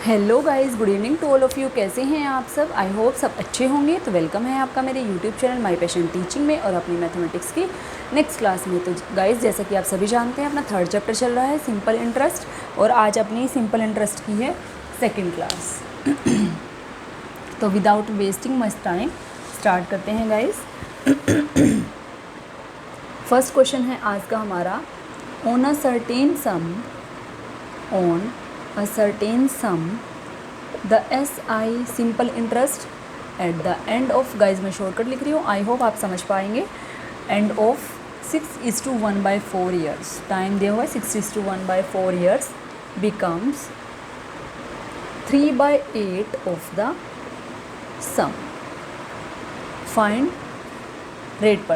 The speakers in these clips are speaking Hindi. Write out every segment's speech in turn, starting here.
Hello guys, good evening to all of you. कैसे हैं आप सब? आई होप सब अच्छे होंगे। तो वेलकम है आपका मेरे YouTube channel my passion teaching में और अपनी मैथमेटिक्स की नेक्स्ट क्लास में। तो गाइस, जैसा कि आप सभी जानते हैं, अपना थर्ड चैप्टर चल रहा है सिंपल इंटरेस्ट, और आज अपनी सिंपल इंटरेस्ट की है सेकेंड क्लास। तो without wasting much time start करते हैं गाइस। फर्स्ट क्वेश्चन है आज का हमारा, on a certain some a certain sum the SI simple interest at the end of, guys मैं शॉर्टकट लिख रही हूँ, आई होप आप समझ पाएंगे, एंड ऑफ 6:1/4 ईयर्स, टाइम दिया हुआ है 6:1/4 years, becomes 3/8 of the sum. Find rate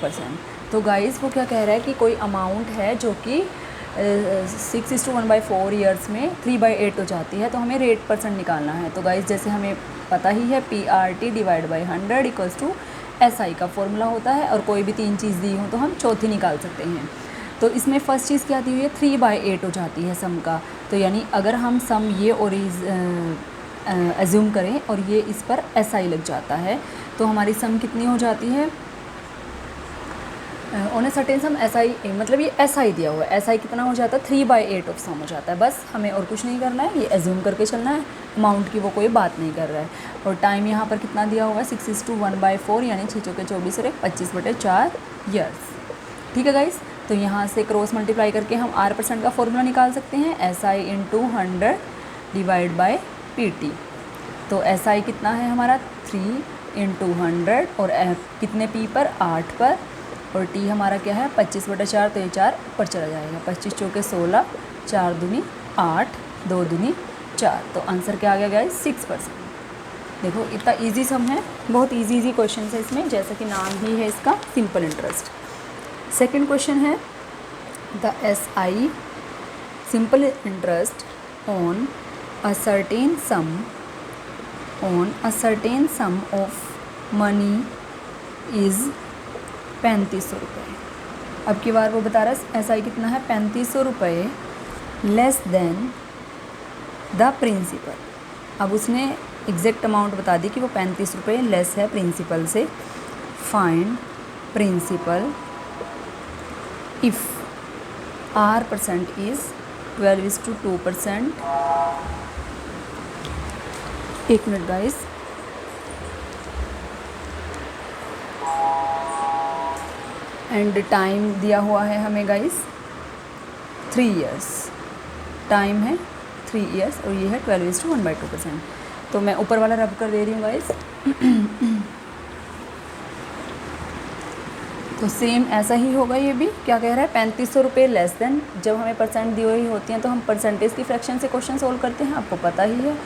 percent. तो गाइज वो क्या कह रहा है कि कोई अमाउंट है जो कि 6:1/4 ईयर्स में 3/8 हो जाती है, तो हमें रेट परसेंट निकालना है। तो गाइज जैसे हमें पता ही है PRT divide by 100 equals to SI का फॉर्मूला होता है, और कोई भी तीन चीज़ दी हो तो हम चौथी निकाल सकते हैं। तो इसमें फर्स्ट चीज़ क्या दी हुई है, 3/8 हो जाती है सम का। तो यानी अगर हम सम ये और एज्यूम करें और ये इस पर SI लग जाता है, तो हमारी सम कितनी हो जाती है, on A certain some SI, मतलब ये SI दिया हुआ है, SI कितना हो जाता है 3/8 ऑफ सम हो जाता है। बस हमें और कुछ नहीं करना है, ये एज्यूम करके चलना है, अमाउंट की वो कोई बात नहीं कर रहा है। और टाइम यहाँ पर कितना दिया हुआ है 6:1/4, यानी 6×4 = 25/4 ईयर्स। ठीक है गाइस, तो यहाँ से क्रॉस मल्टीप्लाई करके हम R% का फॉर्मूला निकाल सकते हैं, SI × 100 डिवाइड बाई PT। तो SI कितना है हमारा 3 × 100, और कितने P पर, 8 पर, और T हमारा क्या है 25/4, तो ये 4 ऊपर चला जाएगा, 25 × 16, 4 दूनी 8, 2 दूनी 4। तो आंसर क्या आ गया गाइस, 6%। देखो इतना इजी सम है, बहुत इजी क्वेश्चन है इसमें, जैसा कि नाम भी है इसका सिंपल इंटरेस्ट। सेकंड क्वेश्चन है, the SI simple interest on a certain sum of money is 3500 रुपये। अब की बार वो बता रहा है SI कितना है 3500 रुपये, लेस देन द प्रिंसिपल। अब उसने एग्जैक्ट अमाउंट बता दी कि वो 35 रुपये लेस है प्रिंसिपल से। Find principal if R% is 12:2%। एक मिनट गाइस, एंड टाइम दिया हुआ है हमें गाइस 3 ईयर्स, टाइम है 3 ईयर्स, और ये है 12:1/2%। तो मैं ऊपर वाला रब कर दे रही हूँ गाइस। तो सेम ऐसा ही होगा, ये भी क्या कह रहा है 3500 रुपये लेस देन। जब हमें परसेंट दी हुई होती हैं तो हम परसेंटेज की फ्रैक्शन से क्वेश्चन सोल्व करते हैं, आपको पता ही है।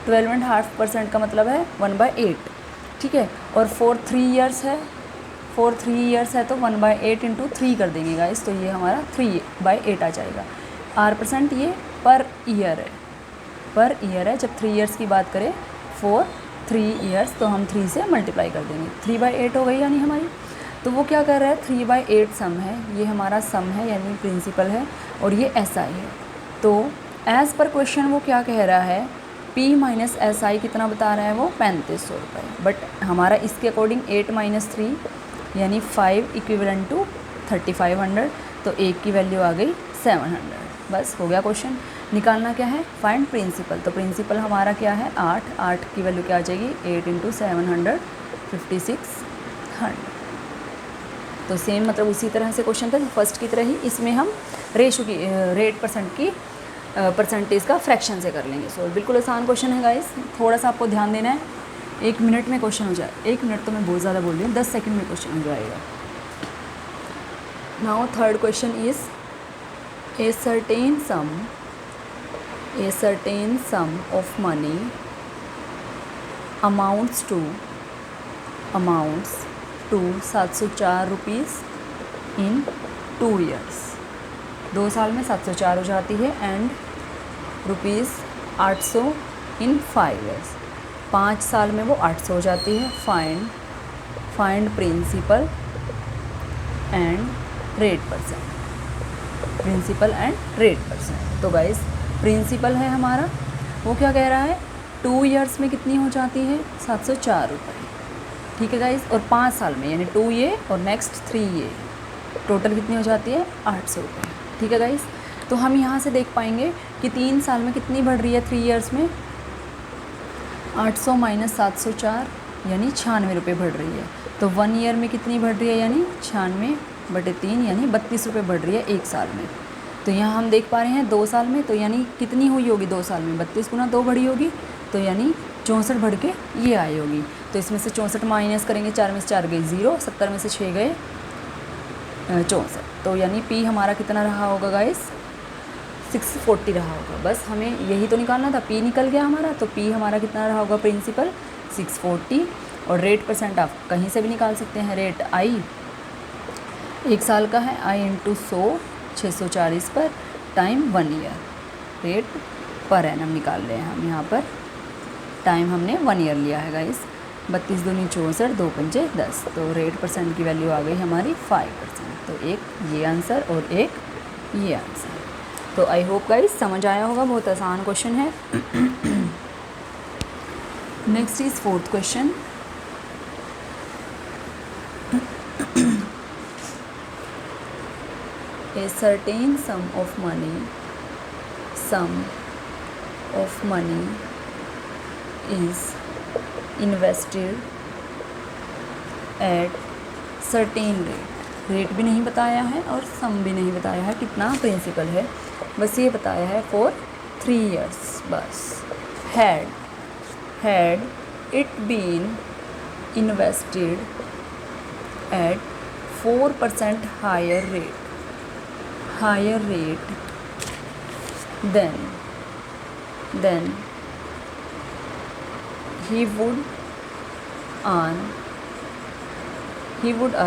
12.5% का मतलब है 1/8, ठीक है। और फॉर 3 ईयर्स है, तो 1/8 × 3 कर देंगे गाइस, तो ये हमारा 3/8 आ जाएगा। R% ये पर ईयर है, जब 3 ईयर्स की बात करें, फॉर 3 ईयर्स, तो हम 3 से मल्टीप्लाई कर देंगे, 3/8 हो गई यानी हमारी। तो वो क्या कर रहा है 3/8 सम है, ये हमारा सम है यानी प्रिंसिपल है, और ये SI है। तो एज़ पर क्वेश्चन वो क्या कह रहा है, P - SI कितना बता रहा है वो 3500 रुपये, बट हमारा इसके अकॉर्डिंग 8 - 3 यानी 5 इक्विवेलेंट टू 3500, तो 1 की वैल्यू आ गई 700। बस हो गया क्वेश्चन। निकालना क्या है, फाइंड प्रिंसिपल। तो प्रिंसिपल हमारा क्या है 8 की वैल्यू क्या आ जाएगी 8 × 700, 5600। तो सेम मतलब उसी तरह से क्वेश्चन था फर्स्ट की तरह ही, इसमें हम रेट परसेंट की परसेंटेज का फ्रैक्शन से कर लेंगे। सो बिल्कुल आसान क्वेश्चन है गाइस, थोड़ा सा आपको ध्यान देना है। 1 मिनट में क्वेश्चन हो जाए, 1 मिनट तो मैं बहुत ज़्यादा बोल रही हूँ, 10 सेकंड में क्वेश्चन हो जाएगा। Now third question is, a certain sum of money amounts to 704 rupees in 2 years. 2 साल में 704 हो जाती है, एंड ₹800 इन 5 ईयर्स। 5 साल में वो 800 हो जाती है। Find principal and rate percent. तो गाइस प्रिंसिपल है हमारा, वो क्या कह रहा है 2 ईयर्स में कितनी हो जाती है 704 रुपये। ठीक है गाइस, और 5 साल में यानी 2 ये और नेक्स्ट 3 ये टोटल कितनी हो जाती है 800 रुपये। ठीक है गाइस, तो हम यहाँ से देख पाएंगे कि 3 साल में कितनी बढ़ रही है 3 ईयर्स में 800 माइनस 704 यानी 96 रुपये बढ़ रही है। तो 1 ईयर में कितनी बढ़ रही है यानी 96/3 यानी 32 रुपये बढ़ रही है 1 साल में। तो यहाँ हम देख पा रहे हैं 2 साल में, तो यानी कितनी हुई होगी 2 साल में 32 गुना 2 बढ़ी होगी, तो यानी 64 बढ़ के ये आई होगी। तो इसमें से 64 माइनस करेंगे, 4 में से 4 गई 0, 70 में से 6 गए 64, तो यानी पी हमारा कितना रहा होगा गाइस 640 रहा होगा। बस हमें यही तो निकालना था, पी निकल गया हमारा, तो पी हमारा कितना रहा होगा प्रिंसिपल 640। और रेट परसेंट आप कहीं से भी निकाल सकते हैं, रेट आई 1 साल का है, आई इंटू 100 640 पर time 1 year, rate per annum निकाल रहे हैं हम यहाँ पर, टाइम हमने 1 ईयर लिया है गाइस। 32 दूनी 64, 2 पंजे 10, तो रेट परसेंट की वैल्यू आ गई हमारी 5%। तो एक ये आंसर और एक ये आंसर। तो आई होप गाइस समझ आया होगा, बहुत आसान क्वेश्चन है। Next is 4th question. A certain sum of money is invested at certain rate भी नहीं बताया है और सम भी नहीं बताया है, कितना प्रिंसिपल है बस ये बताया है for 3 years बस। had it been invested at 4% higher rate then he would earn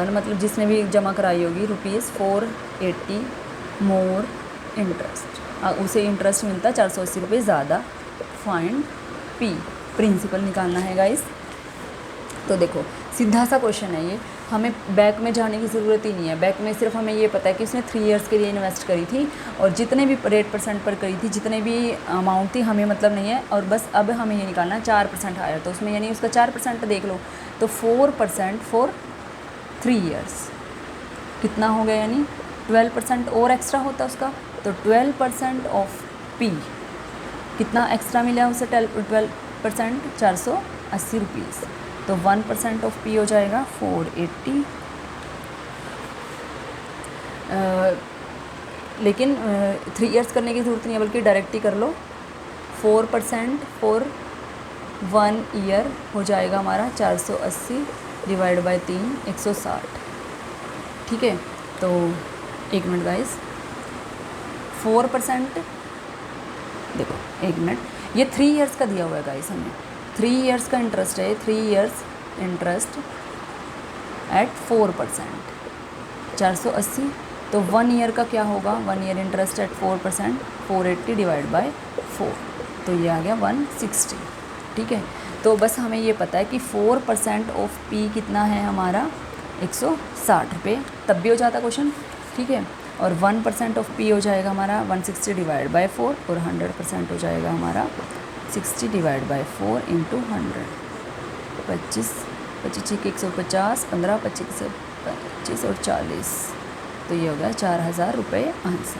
मतलब जिसने भी जमा कराई होगी ₹480 मोर इंटरेस्ट, उसे इंटरेस्ट मिलता 480 रुपये ज़्यादा। फाइंड पी, प्रिंसिपल निकालना है गाइस। तो देखो सीधा सा क्वेश्चन है ये, हमें बैक में जाने की ज़रूरत ही नहीं है, बैक में सिर्फ हमें ये पता है कि उसने 3 ईयर्स के लिए इन्वेस्ट करी थी और जितने भी रेट परसेंट पर करी थी, जितने भी अमाउंट थी हमें मतलब नहीं है। और बस अब हमें ये निकालना है 4% हायर, तो उसमें यानी उसका 4% देख लो, तो 4% फॉर 3 ईयर्स कितना हो गया, यानी 12% और एक्स्ट्रा होता उसका, तो 12% ऑफ पी कितना एक्स्ट्रा मिला उसे 12% 480 रुपीज़, तो 1% ऑफ पी हो जाएगा 480। लेकिन 3 ईयर्स करने की ज़रूरत नहीं है, बल्कि डायरेक्ट ही कर लो। 4% फॉर 1 ईयर हो जाएगा हमारा 480 डिवाइड बाय 3 160। ठीक है, तो 1 मिनट गाइस, 4% देखो 1 मिनट, ये 3 ईयर्स का दिया हुआ है गाइस हमें, 3 ईयर्स का इंटरेस्ट है, 3 ईयर्स इंटरेस्ट एट 4% 480, तो 1 ईयर का क्या होगा, 1 year interest eight 4% 480 divide by 4, तो ये आ गया 160। ठीक है, तो बस हमें ये पता है कि 4% ऑफ पी कितना है हमारा 160 रुपये, तब भी हो जाता क्वेश्चन। ठीक है, और 1% ऑफ पी हो जाएगा हमारा 160 डिवाइड बाय 4, और 100% हो जाएगा हमारा 60 डिवाइड बाय 4 इंटू 100, 25 के 150, 15 25 और 40, तो ये हो गया 4000 रुपये आंसर।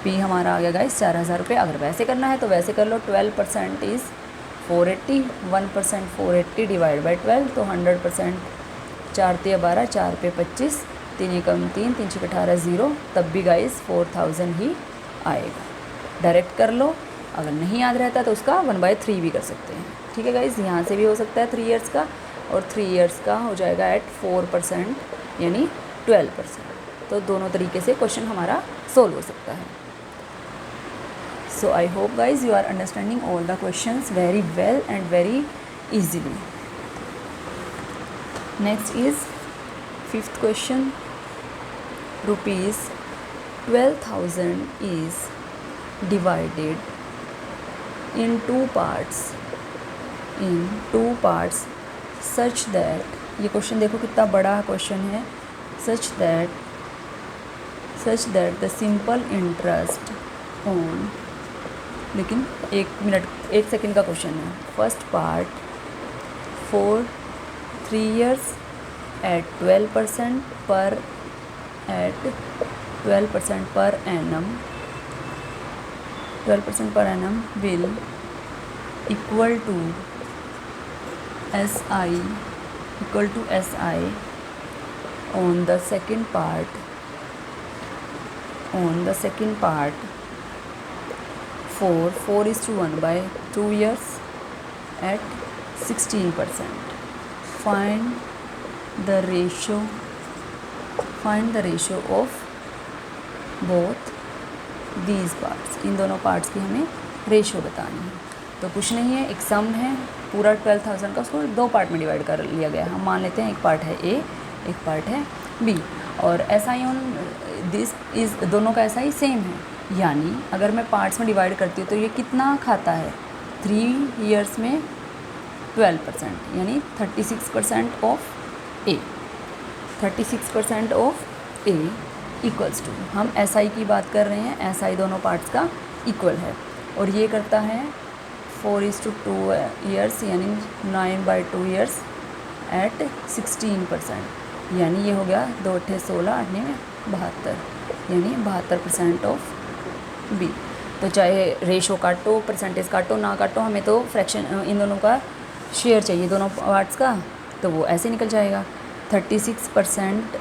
पी हमारा आ गया गाइस 4000 रुपये। अगर वैसे करना है तो वैसे कर लो, 12% इज़ 480, 1% 480 डिवाइड बाई 12, तो 100% 4 × 12, 4 पे 25, 3 कम 3, 3 6 18 0, तब भी गाइस 4000 ही आएगा। डायरेक्ट कर लो, अगर नहीं याद रहता तो उसका 1/3 भी कर सकते हैं। ठीक है गाइस, यहाँ से भी हो सकता है 3 ईयर्स का, और 3 ईयर्स का हो जाएगा एट 4% यानी 12%। तो दोनों तरीके से क्वेश्चन हमारा सोल्व हो सकता है। So I hope guys you are understanding all the questions very well and very easily. Next is 5th question. Rupees 12,000 is divided in two parts such that, ये क्वेश्चन देखो कितना बड़ा क्वेश्चन है, such that the simple interest on लेकिन 1 मिनट 1 सेकंड का क्वेश्चन है। First part, for 3 years at 12% पर annum 12% per annum will equal to SI on the second part 4:1/2 years at 16%. Find the ratio of both these parts. इन दोनों पार्ट्स की हमें रेशियो बतानी है। तो कुछ नहीं है, एक सम है पूरा 12,000 का, उसको 2 पार्ट में डिवाइड कर लिया गया है। हम मान लेते हैं एक पार्ट है ए, एक पार्ट है बी, और SI ऑन दिस इज़, दोनों का SI सेम है। यानी अगर मैं पार्ट्स में डिवाइड करती हूँ तो ये कितना खाता है, 3 years में 12%, यानी 36% of a, 36% of a equals to, हम SI की बात कर रहे हैं, SI दोनों पार्ट्स का इक्वल है, और ये करता है 4:2 years, यानी 9/2 years एट 16%, यानी ये हो गया 2 × 16 8 में 72, यानी 72% ऑफ बी। तो चाहे रेशो काटो, परसेंटेज काटो, ना काटो, हमें तो फ्रैक्शन इन दोनों का शेयर चाहिए, दोनों पार्ट्स का, तो वो ऐसे निकल जाएगा। 36%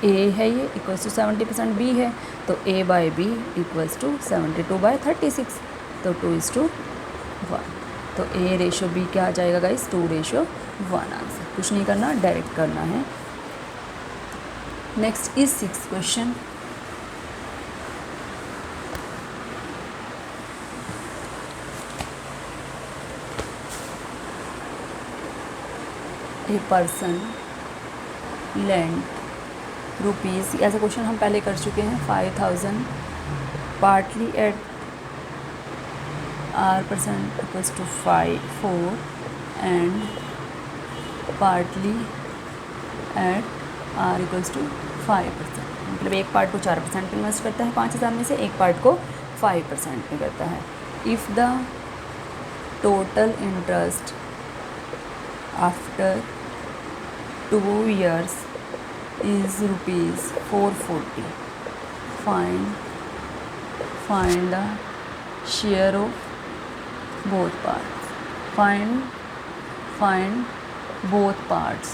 ए है ये इक्वल्स टू 70% बी है, तो A/B इक्वल्स टू 72/36, तो 2:1। तो A/B क्या आ जाएगा गाइस, 2:1 आंसर। कुछ नहीं करना, डायरेक्ट करना है। Next is 6th question. A person lend rupees, ऐसा क्वेश्चन हम पहले कर चुके हैं, 5,000 partly at R% equals to 4 and partly at R equals to 5%। मतलब एक पार्ट को 4% इन्वेस्ट करता है 5,000 में से, एक पार्ट को 5% में करता है। If the total interest after 2 years is ₹440, find the share of both parts. Find both parts,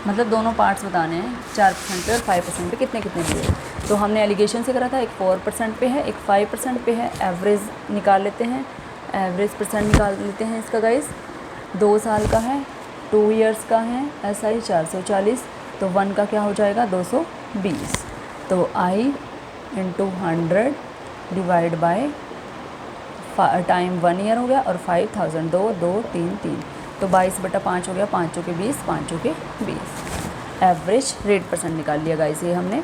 मतलब दोनों पार्ट्स बताने हैं, 4% पे और 5% पे कितने कितने दिए। तो हमने एलिगेशन से करा था, एक 4% पे है, एक 5% पे है। एवरेज निकाल लेते हैं, एवरेज परसेंट निकाल लेते हैं इसका गाइस। 2 साल का है, 2 years का है, SI 440, तो 1 का क्या हो जाएगा 220, तो I × 100 divide by time 1 year हो गया, और 5,000 2 2 3 3, तो 22/5 हो गया, 5 चौके 20, 5 चौके 20। एवरेज रेट परसेंट निकाल लिया गाइस ये हमने,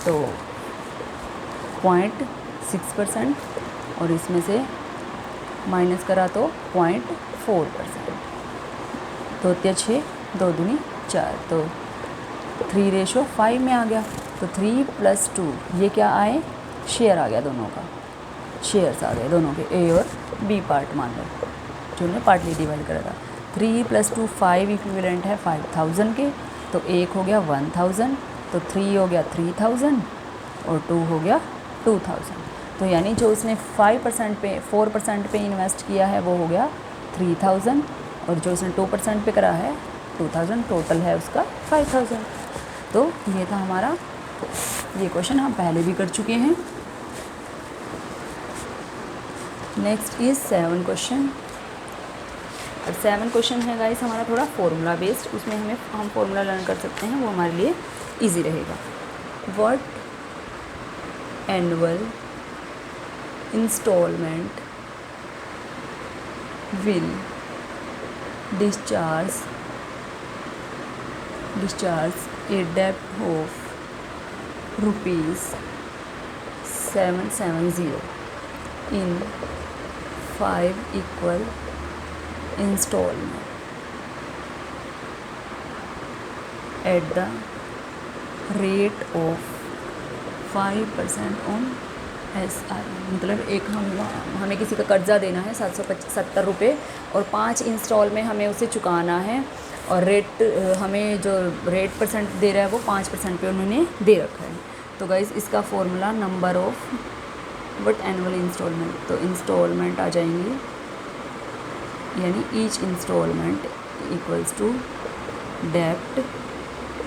तो 0.6%, और इसमें से माइनस करा तो 0.4%, तो 6 2 दूनी 4, तो 3:5 में आ गया। तो 3 + 2 ये क्या आए, शेयर आ गया, दोनों का शेयर्स आ गए, दोनों के ए और बी पार्ट मान लो, जो हमने पार्टली डिवाइड करा था। 3 + 2 5 इक्विवेलेंट है 5,000 के, तो 1 हो गया 1,000, तो 3 हो गया 3,000, और 2 हो गया 2,000। तो यानी जो उसने 4% पे इन्वेस्ट किया है वो हो गया 3,000, और जो उसने 2% पे करा है 2,000, टोटल है उसका 5,000। तो ये था हमारा, ये क्वेश्चन हम पहले भी कर चुके हैं। Next is 7 question. और 7 क्वेश्चन है गाइस हमारा थोड़ा फॉर्मूला बेस्ड, उसमें हम फॉर्मूला लर्न कर सकते हैं, वो हमारे लिए इजी रहेगा। What annual instalment will discharge a debt of ₹770 in 5 equal installments at the rate of 5% on SR मतलब एक हमें किसी का कर्ज़ा देना है 770 रुपये और 5 इंस्टॉल में हमें उसे चुकाना है, और रेट हमें जो रेट परसेंट दे रहा है वो 5% पे उन्होंने दे रखा है। तो गाइज़ इसका formula number of but annual instalment, तो इंस्टॉलमेंट आ जाएंगी, यानी ईच इंस्टॉलमेंट इक्वल्स टू डेब्ट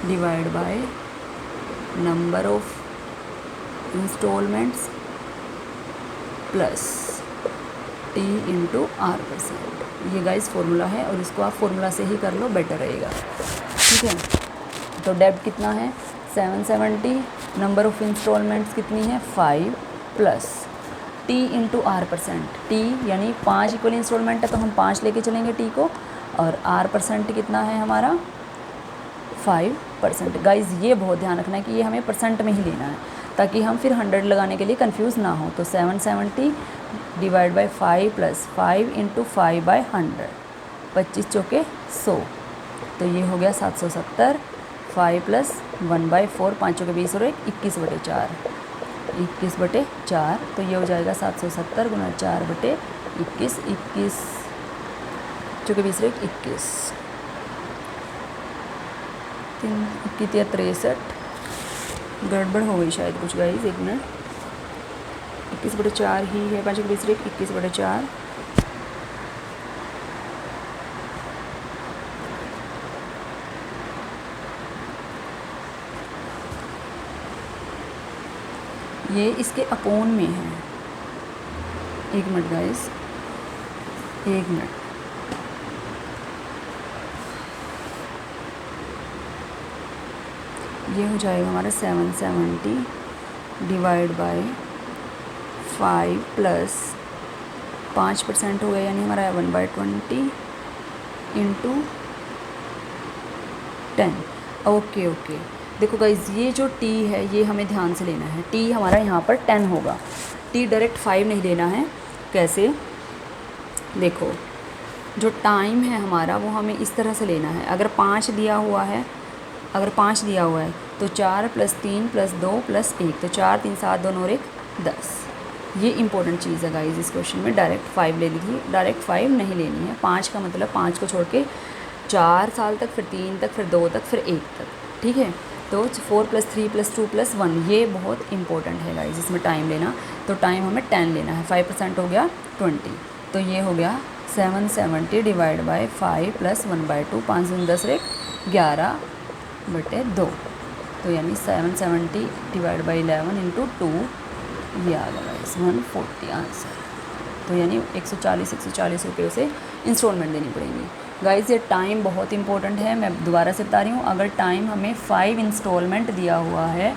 divide by number of instalments plus T into R%। ये गाइस फॉर्मूला है और इसको आप फॉर्मूला से ही कर लो, बेटर रहेगा। ठीक है, तो डेब्ट कितना है 770, नंबर ऑफ़ इंस्टॉलमेंट्स कितनी है 5 plus T into R%। T यानी 5 इक्वल इंस्टॉलमेंट है तो हम 5 लेके चलेंगे T को, और R% कितना है हमारा 5%। गाइज़ ये बहुत ध्यान रखना है कि ये हमें परसेंट में ही लेना है ताकि हम फिर 100 लगाने के लिए कंफ्यूज ना हो। तो 770 divide by 5 plus 5 into 5 by 100, 25 चौके 100, तो ये हो गया 770। 5 प्लस 1/4, 5 चौके 20 और 21/4, 21/4, तो ये हो जाएगा 770 गुना 4/21, 21 चौके 20 और 21, 3 21 63, गड़बड़ हो गई शायद कुछ गाइस, एक मिनट, 21/4 ही है, 5 चौके 20 और 21/4, ये इसके अपोन में है। एक मिनट गाइस, एक मिनट, ये हो जाएगा हमारा 770 डिवाइड बाय 5 प्लस 5% हो गया, यानी हमारा 1/20 इंटू 10। ओके ओके, देखो गाइज ये जो t है ये हमें ध्यान से लेना है। t हमारा यहाँ पर 10 होगा, t डायरेक्ट 5 नहीं लेना है। कैसे, देखो जो टाइम है हमारा वो हमें इस तरह से लेना है। अगर 5 दिया हुआ है, अगर 5 दिया हुआ है तो 4 + 3 + 2 + 1, तो 4 3 7 2 और 1 10। ये इंपॉर्टेंट चीज़ है गाइज, इस क्वेश्चन में डायरेक्ट 5 ले ली थी, डायरेक्ट 5 नहीं लेनी है। 5 का मतलब 5 को छोड़ के 4 साल तक, फिर 3 तक, फिर 2 तक, फिर 1 तक। ठीक है, तो 4 + 3 + 2 + 1, ये बहुत इंपॉर्टेंट है गाइज, इसमें टाइम लेना। तो टाइम हमें 10 लेना है, 5% हो गया 20, तो ये हो गया 770 डिवाइड बाय 5 प्लस 1/2, 5 दूनी 10 और 1 11/2, तो यानी 770 डिवाइड बाई 11 इंटू 2, ये आ गया गाइस 140 आंसर। तो यानी 140 रुपये से इंस्टॉलमेंट देनी पड़ेगी। गाइस ये टाइम बहुत इंपॉर्टेंट है, मैं दोबारा से बता रही हूँ। अगर टाइम हमें 5 इंस्टॉलमेंट दिया हुआ है,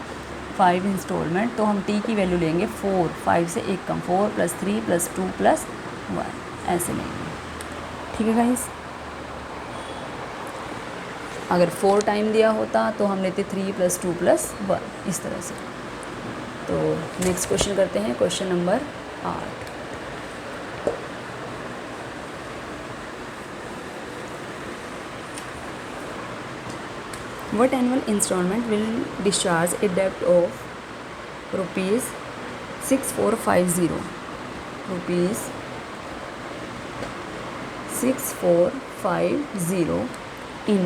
5 इंस्टॉलमेंट, तो हम टी की वैल्यू लेंगे 4, 5 से 1 कम, 4 + 3 + 2 + 1, ऐसे लेंगे। ठीक है गाइस, अगर 4 टाइम दिया होता तो हम लेते 3 + 2 + 1, इस तरह से। तो नेक्स्ट क्वेश्चन करते हैं, question number 8। What annual installment will discharge a debt of rupees 6450, rupees 6450 in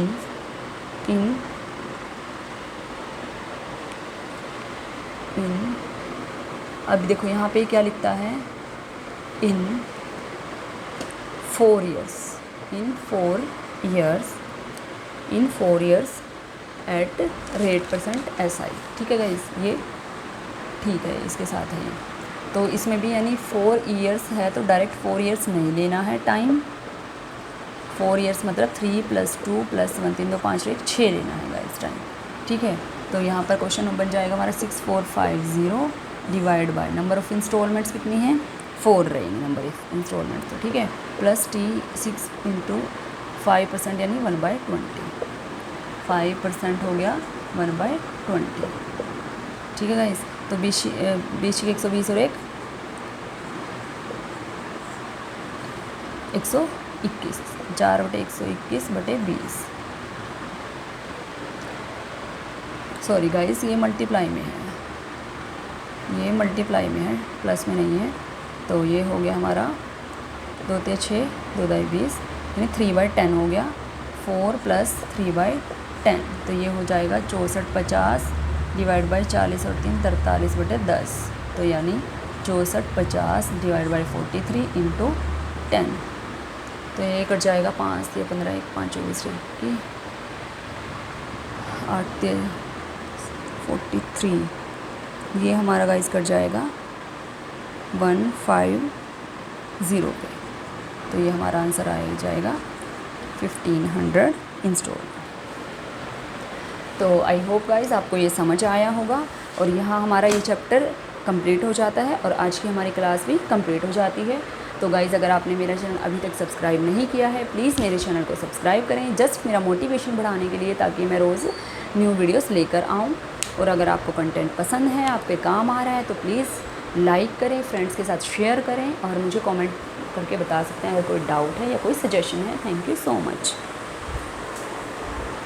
अभी देखो यहाँ पे क्या लिखता है, in 4 years, in 4 years at rate % SI। ठीक है गाइस, ये ठीक है, इसके साथ है ये। तो इसमें भी यानी 4 इयर्स है तो डायरेक्ट 4 इयर्स नहीं लेना है टाइम। 4 इयर्स मतलब 3 + 2 + 1, 3 2 5 1 6 लेना है गाइस टाइम। ठीक है, तो यहाँ पर क्वेश्चन बन जाएगा हमारा 6450 divide by number of instalments कितनी है 4 रहेंगे नंबर ऑफ इंस्टॉलमेंट्स, तो ठीक है, प्लस T 6 इंटू 5% यानी 1/20, 5% हो गया 1/20। ठीक है गाइस, तो 20 के 120 और 121, 4/121/20। सॉरी गाइस, ये मल्टीप्लाई में है, ये मल्टीप्लाई में है, प्लस में नहीं है। तो ये हो गया हमारा 2 × 6 2 × 20 यानी 3/10 हो गया। 4 + 3/10 तो ये हो जाएगा 6450 डिवाइड बाई 40 और 3 43/10 तो यानी 6450 डिवाइड बाई 43 इंटू 10 तो ये कट जाएगा 5 × 15 1 5 24 की 8 × 43 ये हमारा गाइस कट जाएगा 150 पे। तो ये हमारा आंसर आ जाएगा 1500 इंस्टॉल। तो आई होप गाइस आपको ये समझ आया होगा और यहाँ हमारा ये चैप्टर कंप्लीट हो जाता है और आज की हमारी क्लास भी कंप्लीट हो जाती है। तो गाइस अगर आपने मेरा चैनल अभी तक सब्सक्राइब नहीं किया है प्लीज़ मेरे चैनल को सब्सक्राइब करें, जस्ट मेरा मोटिवेशन बढ़ाने के लिए, ताकि मैं रोज़ न्यू वीडियोस लेकर आऊँ। और अगर आपको कंटेंट पसंद है, आपके काम आ रहा है तो प्लीज़ लाइक करें, फ्रेंड्स के साथ शेयर करें और मुझे कमेंट करके बता सकते हैं अगर कोई डाउट है या कोई सजेशन है। Thank you so much.